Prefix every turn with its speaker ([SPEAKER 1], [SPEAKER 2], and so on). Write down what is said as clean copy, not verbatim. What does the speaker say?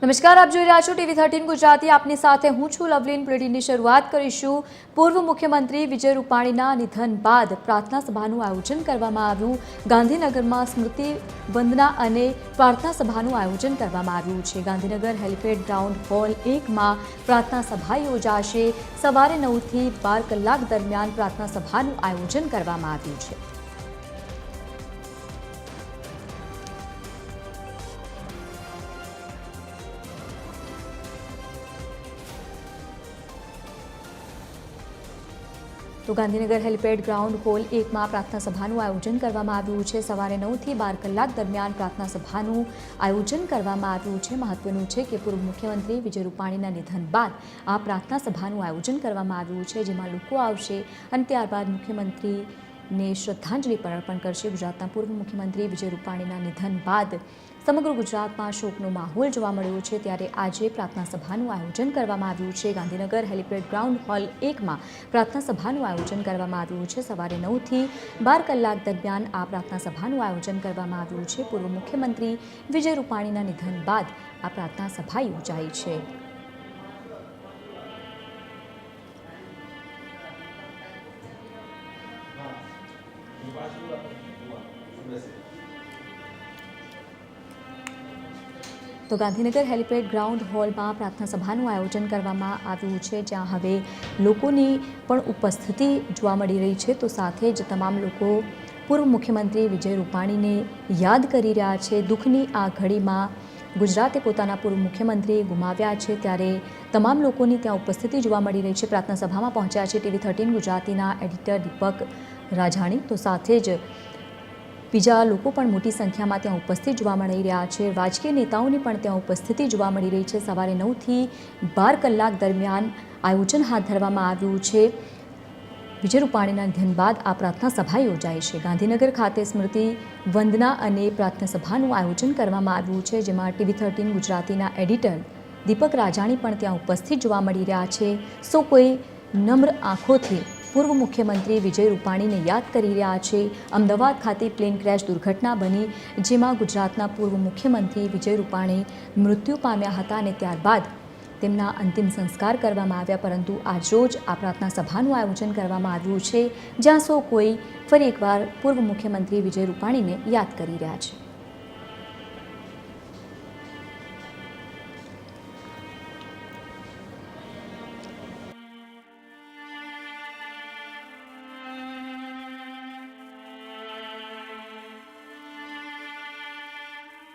[SPEAKER 1] નમસ્કાર, આપ જોઈ રહ્યા છો TV13 ગુજરાતી। આપની સાથે હું છું લવલીન। બુલેટિનની શરૂઆત કરીશું। પૂર્વ મુખ્યમંત્રી વિજય રૂપાણીના નિધન બાદ પ્રાર્થના સભાનું આયોજન કરવામાં આવ્યું। ગાંધીનગરમાં સ્મૃતિ વંદના અને પ્રાર્થના સભાનું આયોજન કરવામાં આવ્યું છે। ગાંધીનગર હેલિપેડ ગ્રાઉન્ડ હોલ 1માં પ્રાર્થના સભા યોજાશે। સવારે 9 થી 12 કલાક દરમિયાન પ્રાર્થના સભાનું આયોજન કરવામાં આવ્યું છે। તો ગાંધીનગર હેલિપેડ ગ્રાઉન્ડ હોલ 1માં પ્રાર્થના સભાનું આયોજન કરવામાં આવ્યું છે। સવારે 9 થી 12 કલાક દરમિયાન પ્રાર્થના સભાનું આયોજન કરવામાં આવ્યું છે। મહત્વનું છે કે પૂર્વ મુખ્યમંત્રી વિજય રૂપાણીના નિધન બાદ આ પ્રાર્થના સભાનું આયોજન કરવામાં આવ્યું છે, જેમાં લોકો આવશે અને ત્યારબાદ મુખ્યમંત્રીને શ્રદ્ધાંજલિ પણ અર્પણ કરશે। ગુજરાતના પૂર્વ મુખ્યમંત્રી વિજય રૂપાણીના નિધન બાદ સમગ્ર ગુજરાતમાં શોકનો માહોલ જોવા મળ્યો છે, ત્યારે આજે પ્રાર્થના સભાનું આયોજન કરવામાં આવ્યું છે। ગાંધીનગર હેલિપેડ ગ્રાઉન્ડ હોલ 1માં પ્રાર્થના સભાનું આયોજન કરવામાં આવ્યું છે। સવારે 9 થી 12 કલાક દરમિયાન આ પ્રાર્થના સભાનું આયોજન કરવામાં આવ્યું છે। પૂર્વ મુખ્યમંત્રી વિજય રૂપાણીના નિધન બાદ આ પ્રાર્થના સભા યોજાઈ છે। તો ગાંધીનગર હેલિપેડ ગ્રાઉન્ડ હોલમાં પ્રાર્થના સભાનું આયોજન કરવામાં આવ્યું છે, જ્યાં હવે લોકોની પણ ઉપસ્થિતિ જોવા મળી રહી છે। તો સાથે જ તમામ લોકો પૂર્વ મુખ્યમંત્રી વિજય રૂપાણીને યાદ કરી રહ્યા છે। દુઃખની આ ઘડીમાં ગુજરાતે પોતાના પૂર્વ મુખ્યમંત્રી ગુમાવ્યા છે, ત્યારે તમામ લોકોની ત્યાં ઉપસ્થિતિ જોવા મળી રહી છે। પ્રાર્થના સભામાં પહોંચ્યા છે TV13 ગુજરાતીના એડિટર દીપક રાજાણી। તો સાથે જ બીજા લોકો પણ મોટી સંખ્યામાં ત્યાં ઉપસ્થિત જોવા મળી રહ્યા છે। રાજકીય નેતાઓની પણ ત્યાં ઉપસ્થિતિ જોવા મળી રહી છે। સવારે 9 થી 12 કલાક દરમિયાન આયોજન હાથ ધરવામાં આવ્યું છે। વિજય રૂપાણીના નિધન બાદ આ પ્રાર્થના સભા યોજાઈ છે। ગાંધીનગર ખાતે સ્મૃતિ વંદના અને પ્રાર્થના સભાનું આયોજન કરવામાં આવ્યું છે, જેમાં TV13 ગુજરાતીના એડિટર દીપક રાજાણી પણ ત્યાં ઉપસ્થિત જોવા મળી રહ્યા છે। સૌ કોઈ નમ્ર આંખોથી પૂર્વ મુખ્યમંત્રી વિજય રૂપાણીને યાદ કરી રહ્યા છે। અમદાવાદ ખાતે પ્લેન ક્રેશ દુર્ઘટના બની, જેમાં ગુજરાતના પૂર્વ મુખ્યમંત્રી વિજય રૂપાણી મૃત્યુ પામ્યા હતા અને ત્યારબાદ તેમના અંતિમ સંસ્કાર કરવામાં આવ્યા, પરંતુ આજરોજ આ પ્રાર્થના સભાનું આયોજન કરવામાં આવ્યું છે, જ્યાં સૌ કોઈ ફરી એકવાર પૂર્વ મુખ્યમંત્રી વિજય રૂપાણીને યાદ કરી રહ્યા છે।